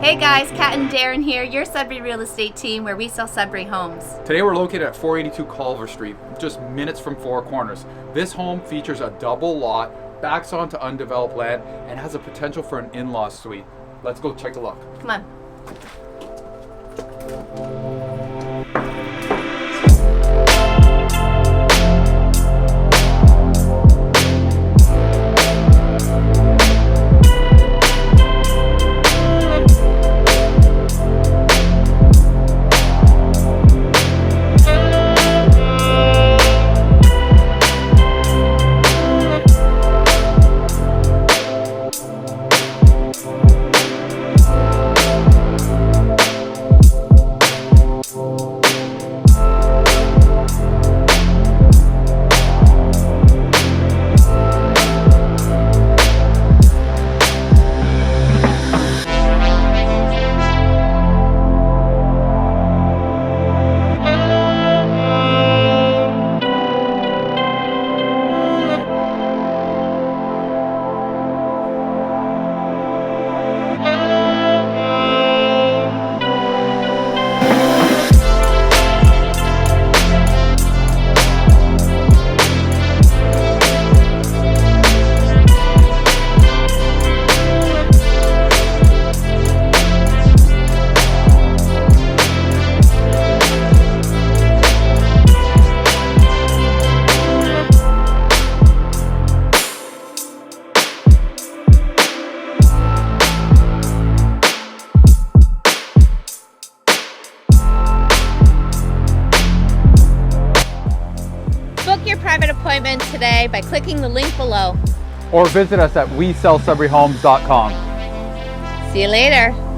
Hey guys, Kat and Darren here, your Sudbury real estate team where we sell Sudbury homes. Today we're located at 482 Culver Street, just minutes from Four Corners. This home features a double lot, backs onto undeveloped land, and has a potential for an in-law suite. Let's go take a look. Come on. Book your private appointment today by clicking the link below. Or visit us at WeSellSudburyHomes.com. See you later.